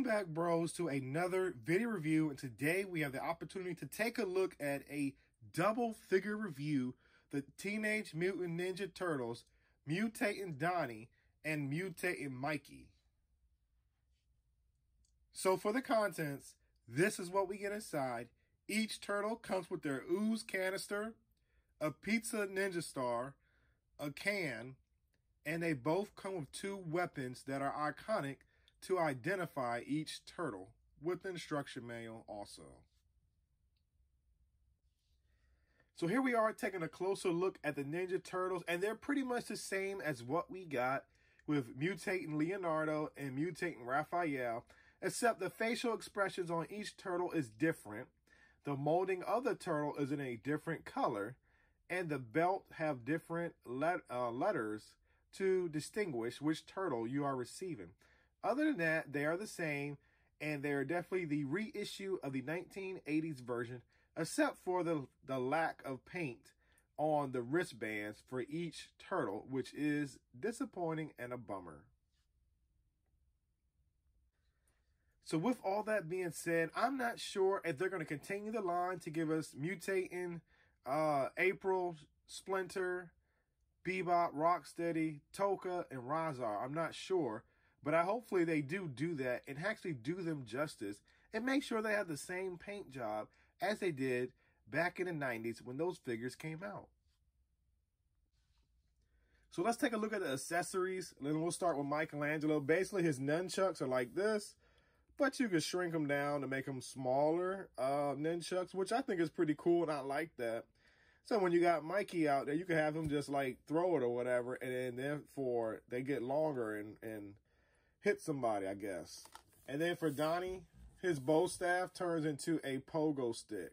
Welcome back, bros, to another video review, and today we have the opportunity to take a look at a double figure review, the Teenage Mutant Ninja Turtles, Mutatin Donnie and Mutatin Mikey. So for the contents, this is what we get inside. Each turtle comes with their ooze canister, a pizza ninja star, a can, and they both come with two weapons that are iconic to identify each turtle, with the instruction manual also. So here we are taking a closer look at the Ninja Turtles, and they're pretty much the same as what we got with Mutatin Leonardo and Mutatin Raphael, except the facial expressions on each turtle is different. The molding of the turtle is in a different color, and the belt have different letters to distinguish which turtle you are receiving. Other than that, they are the same, and they're definitely the reissue of the 1980s version, except for the lack of paint on the wristbands for each turtle, which is disappointing and a bummer. So with all that being said, I'm not sure if they're going to continue the line to give us Mutatin, April, Splinter, Bebop, Rocksteady, Toka, and Razar. I'm not sure. But hopefully they do that and actually do them justice and make sure they have the same paint job as they did back in the 90s when those figures came out. So let's take a look at the accessories. And then we'll start with Michelangelo. Basically, his nunchucks are like this, but you can shrink them down to make them smaller nunchucks, which I think is pretty cool, and I like that. So when you got Mikey out there, you can have him just like throw it or whatever, and then therefore they get longer and hit somebody, I guess. And then for Donnie, his bow staff turns into a pogo stick.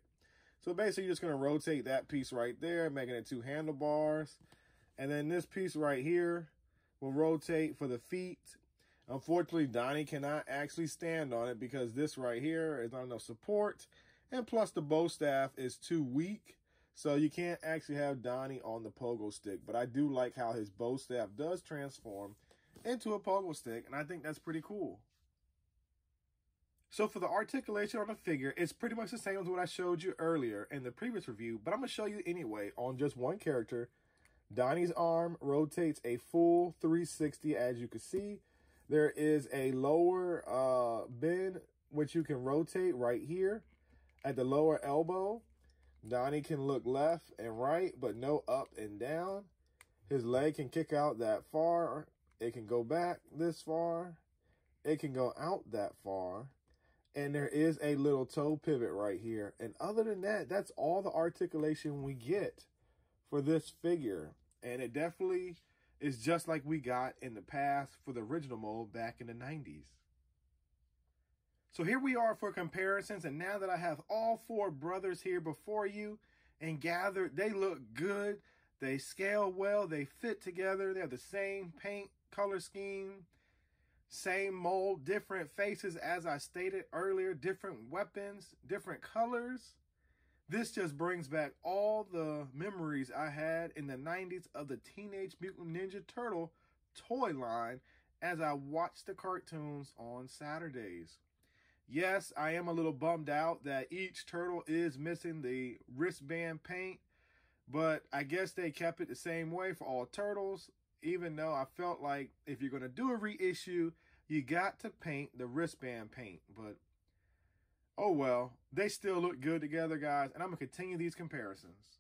So basically, you're just going to rotate that piece right there, making it two handlebars. And then this piece right here will rotate for the feet. Unfortunately, Donnie cannot actually stand on it because this right here is not enough support. And plus, the bow staff is too weak. So you can't actually have Donnie on the pogo stick. But I do like how his bow staff does transform into a pogo stick, and I think that's pretty cool. So for the articulation on the figure, it's pretty much the same as what I showed you earlier in the previous review, but I'm going to show you anyway on just one character. Donnie's arm rotates a full 360, as you can see. There is a lower bend, which you can rotate right here at the lower elbow. Donnie can look left and right, but no up and down. His leg can kick out that far. It can go back this far. It can go out that far. And there is a little toe pivot right here. And other than that, that's all the articulation we get for this figure. And it definitely is just like we got in the past for the original mold back in the 90s. So here we are for comparisons. And now that I have all four brothers here before you and gathered, they look good. They scale well. They fit together. They have the same paint color scheme, same mold, different faces, as I stated earlier, different weapons, different colors. This just brings back all the memories I had in the 90s of the Teenage Mutant Ninja Turtle toy line as I watched the cartoons on Saturdays. Yes, I am a little bummed out that each turtle is missing the wristband paint, but I guess they kept it the same way for all turtles. Even though I felt like if you're going to do a reissue, you got to paint the wristband paint. But, oh well, they still look good together, guys. And I'm going to continue these comparisons.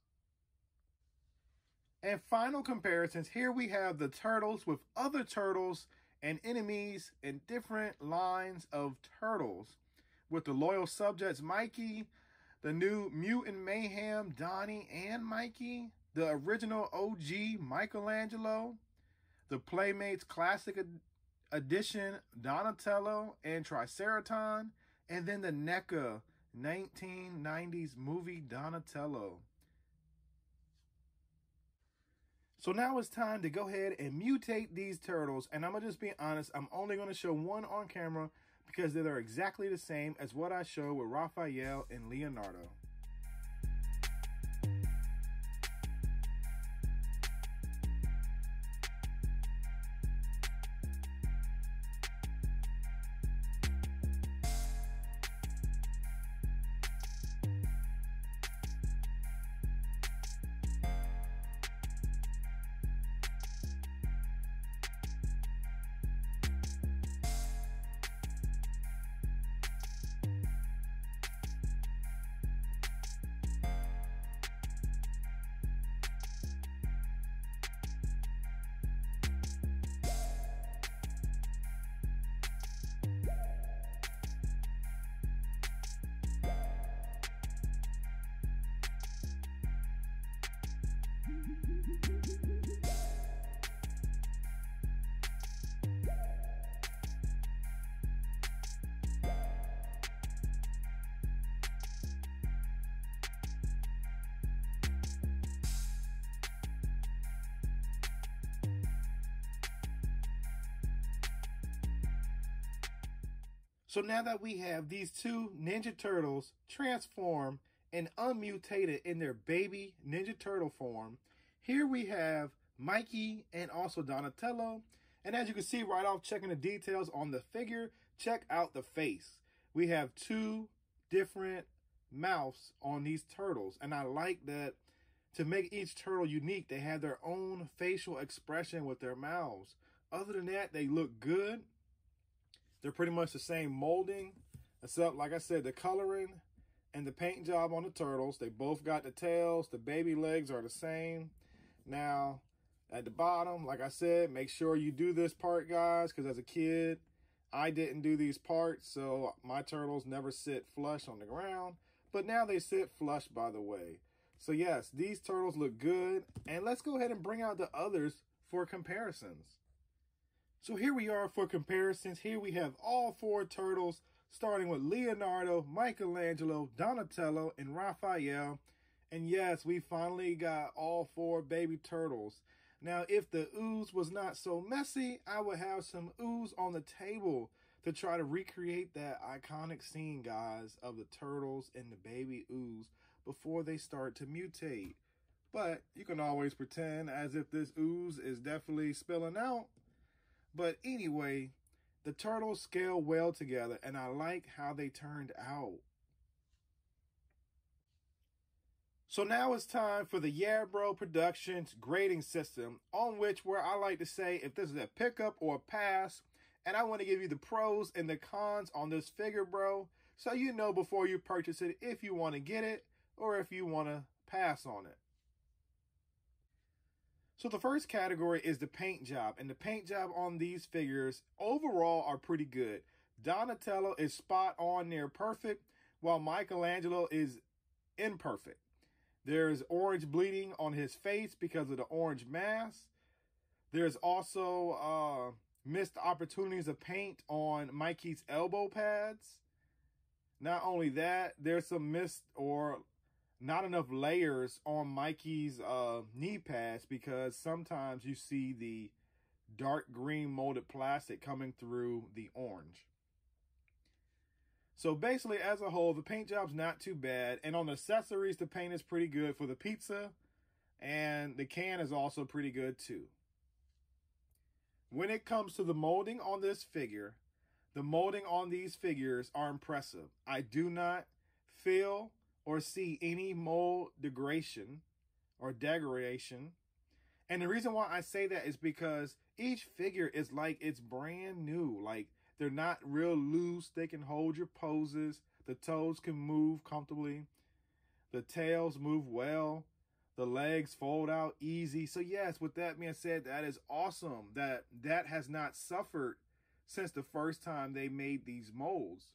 And final comparisons, here we have the turtles with other turtles and enemies in different lines of turtles. With the loyal subjects, Mikey, the new Mutant Mayhem, Donnie and Mikey, the original OG, Michelangelo, the Playmates Classic Edition, Donatello and Triceraton, and then the NECA 1990s movie Donatello. So now it's time to go ahead and mutate these turtles, and I'm going to just be honest, I'm only going to show one on camera because they're exactly the same as what I showed with Raphael and Leonardo. So now that we have these two Ninja Turtles transformed and unmutated in their baby Ninja Turtle form, here we have Mikey and also Donatello. And as you can see right off checking the details on the figure, check out the face. We have two different mouths on these turtles. And I like that to make each turtle unique, they have their own facial expression with their mouths. Other than that, they look good. They're pretty much the same molding, except, like I said, the coloring and the paint job on the turtles. They both got the tails. The baby legs are the same. Now, at the bottom, like I said, make sure you do this part, guys, because as a kid, I didn't do these parts, so my turtles never sit flush on the ground. But now they sit flush, by the way. So, yes, these turtles look good. And let's go ahead and bring out the others for comparisons. So here we are for comparisons. Here we have all four turtles, starting with Leonardo, Michelangelo, Donatello, and Raphael. And yes, we finally got all four baby turtles. Now, if the ooze was not so messy, I would have some ooze on the table to try to recreate that iconic scene, guys, of the turtles and the baby ooze before they start to mutate. But you can always pretend as if this ooze is definitely spilling out. But anyway, the turtles scale well together, and I like how they turned out. So now it's time for the Yeah Bro Productions grading system, on which where I like to say if this is a pickup or a pass, and I want to give you the pros and the cons on this figure, bro, so you know before you purchase it if you want to get it or if you want to pass on it. So the first category is the paint job, and the paint job on these figures overall are pretty good. Donatello is spot on near perfect, while Michelangelo is imperfect. There's orange bleeding on his face because of the orange mask. There's also missed opportunities of paint on Mikey's elbow pads. Not only that, there's some missed or not enough layers on Mikey's knee pads because sometimes you see the dark green molded plastic coming through the orange. So basically, as a whole, the paint job's not too bad. And on the accessories, the paint is pretty good for the pizza. And the can is also pretty good too. When it comes to the molding on this figure, the molding on these figures are impressive. I do not feel or see any mold degradation or degradation. And the reason why I say that is because each figure is like it's brand new. Like they're not real loose. They can hold your poses. The toes can move comfortably. The tails move well. The legs fold out easy. So yes, with that being said, that is awesome that that has not suffered since the first time they made these molds.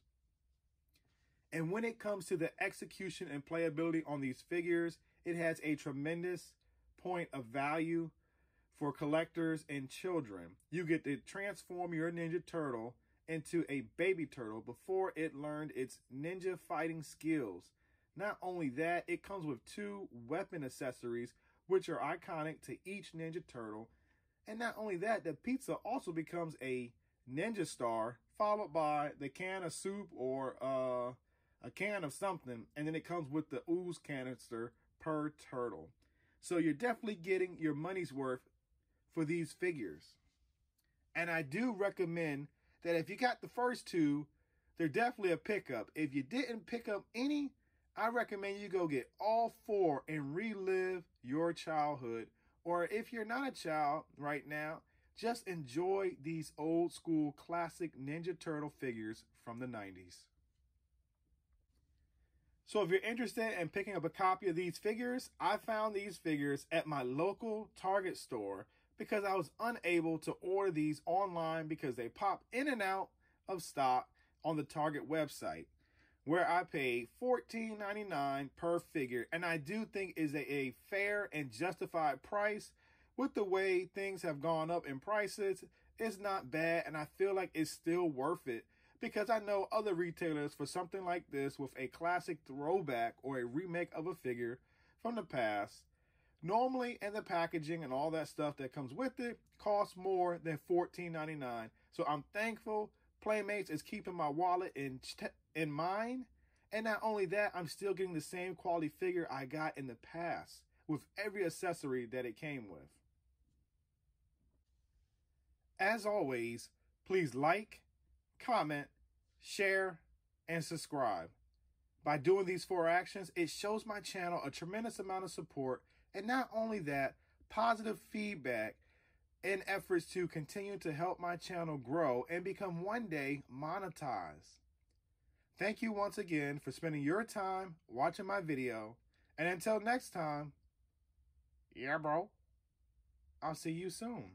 And when it comes to the execution and playability on these figures, it has a tremendous point of value for collectors and children. You get to transform your Ninja Turtle into a baby turtle before it learned its ninja fighting skills. Not only that, it comes with two weapon accessories, which are iconic to each Ninja Turtle. And not only that, the pizza also becomes a ninja star, followed by the can of soup or a can of something, and then it comes with the ooze canister per turtle. So you're definitely getting your money's worth for these figures. And I do recommend that if you got the first two, they're definitely a pickup. If you didn't pick up any, I recommend you go get all four and relive your childhood. Or if you're not a child right now, just enjoy these old school classic Ninja Turtle figures from the 90s. So if you're interested in picking up a copy of these figures, I found these figures at my local Target store because I was unable to order these online because they pop in and out of stock on the Target website, where I paid $14.99 per figure. And I do think is a fair and justified price. With the way things have gone up in prices, it's not bad, and I feel like it's still worth it. Because I know other retailers for something like this with a classic throwback or a remake of a figure from the past, normally and the packaging and all that stuff that comes with it costs more than $14.99. So I'm thankful Playmates is keeping my wallet in mind. And not only that, I'm still getting the same quality figure I got in the past with every accessory that it came with. As always, please like, comment, share, and subscribe. By doing these 4 actions, it shows my channel a tremendous amount of support, and not only that, positive feedback in efforts to continue to help my channel grow and become one day monetized. Thank you once again for spending your time watching my video, and until next time, yeah bro, I'll see you soon.